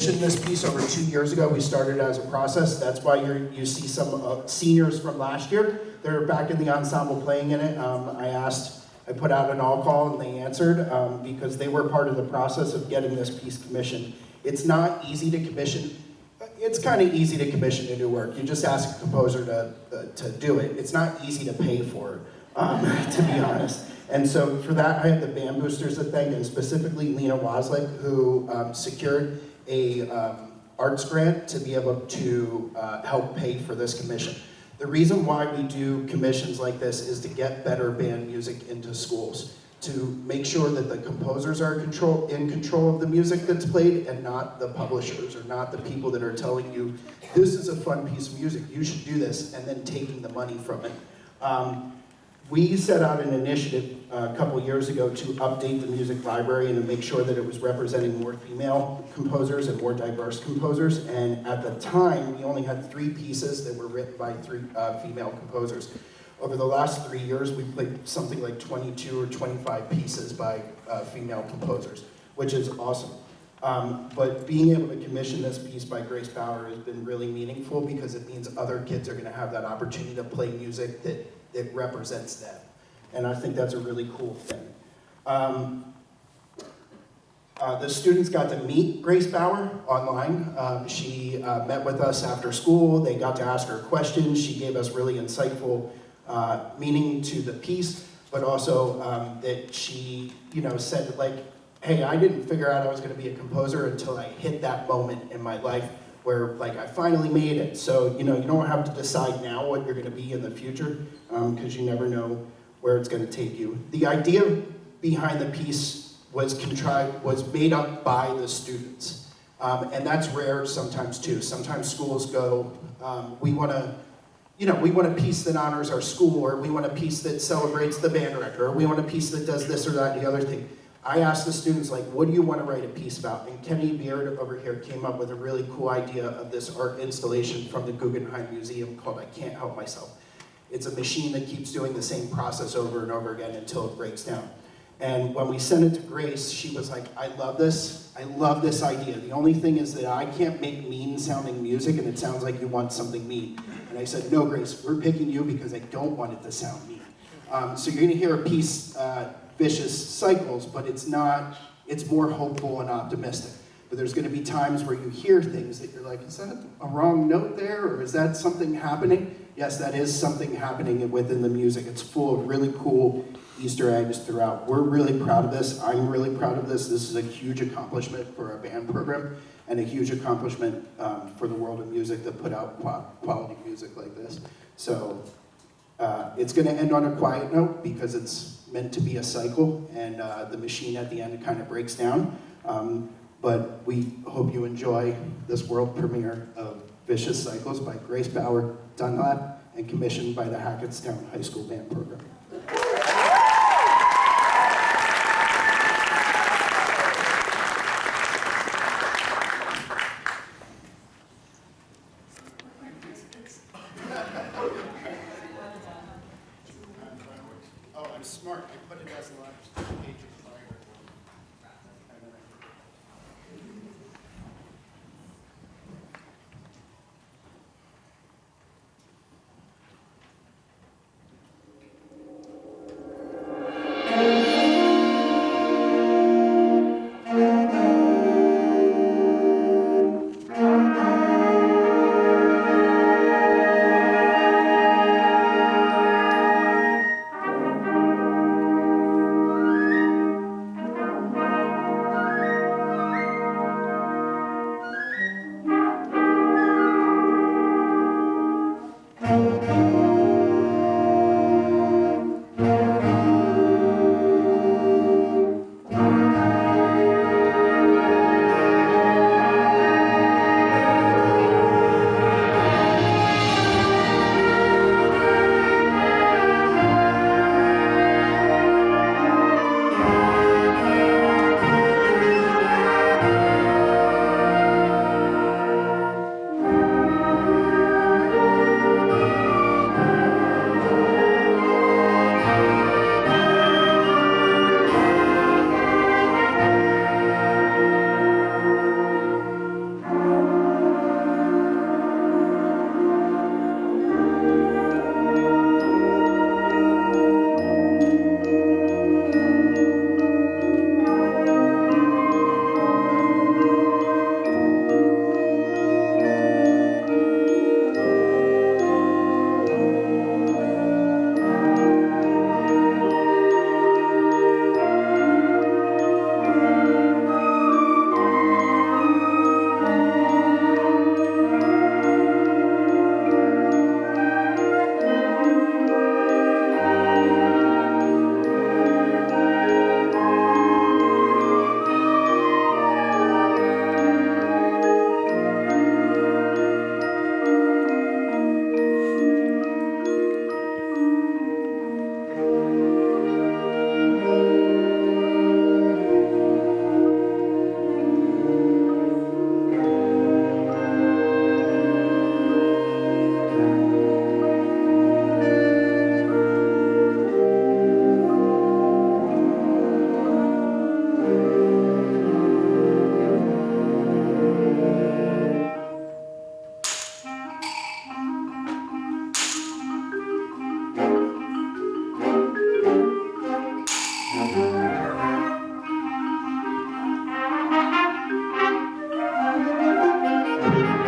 this piece over 2 years ago. We started as a process. That's why you see some seniors from last year. They're back in the ensemble playing in it. I put out an all call and they answered because they were part of the process of getting this piece commissioned. It's not easy to commission. It's kind of easy to commission to do work. You just ask a composer to do it. It's not easy to pay for it, to be honest. And so for that, I have the band boosters to thank, and specifically Lena Waslick, who secured a arts grant to be able to help pay for this commission. The reason why we do commissions like this is to get better band music into schools, to make sure that the composers are in control of the music that's played and not the publishers or not the people that are telling you, this is a fun piece of music, you should do this, and then taking the money from it. We set out an initiative a couple years ago to update the music library and to make sure that it was representing more female composers and more diverse composers. And at the time, we only had 3 pieces that were written by 3 female composers. Over the last 3 years, we've played something like 22 or 25 pieces by female composers, which is awesome. But being able to commission this piece by Grace Baugher has been really meaningful because it means other kids are gonna have that opportunity to play music that represents them. And I think that's a really cool thing. The students got to meet Grace Baugher online. She met with us after school. They got to ask her questions. She gave us really insightful meaning to the piece, but also that she, said like, hey, I didn't figure out I was gonna be a composer until I hit that moment in my life where like I finally made it. So, you don't have to decide now what you're gonna be in the future because you never know where it's gonna take you. The idea behind the piece was made up by the students. And that's rare sometimes too. Sometimes schools go, we want a piece that honors our school, or we want a piece that celebrates the band director, or we want a piece that does this or that and the other thing. I asked the students, like, what do you want to write a piece about? And Kenny Beard over here came up with a really cool idea of this art installation from the Guggenheim Museum called I Can't Help Myself. It's a machine that keeps doing the same process over and over again until it breaks down. And when we sent it to Grace, she was like, I love this idea. The only thing is that I can't make mean sounding music and it sounds like you want something mean. And I said, no, Grace, we're picking you because I don't want it to sound mean. So you're gonna hear a piece, Vicious Cycles, but it's more hopeful and optimistic. But there's gonna be times where you hear things that you're like, is that a wrong note there, or is that something happening? Yes, that is something happening within the music. It's full of really cool Easter eggs throughout. We're really proud of this. I'm really proud of this. This is a huge accomplishment for our band program and a huge accomplishment for the world of music to put out quality music like this. So it's gonna end on a quiet note because it's meant to be a cycle, and the machine at the end kind of breaks down. But we hope you enjoy this world premiere of Vicious Cycles by Grace Baugher, Dunlap, and commissioned by the Hackettstown High School Band Program. Oh, I'm smart. I put it as the last page. Thank you.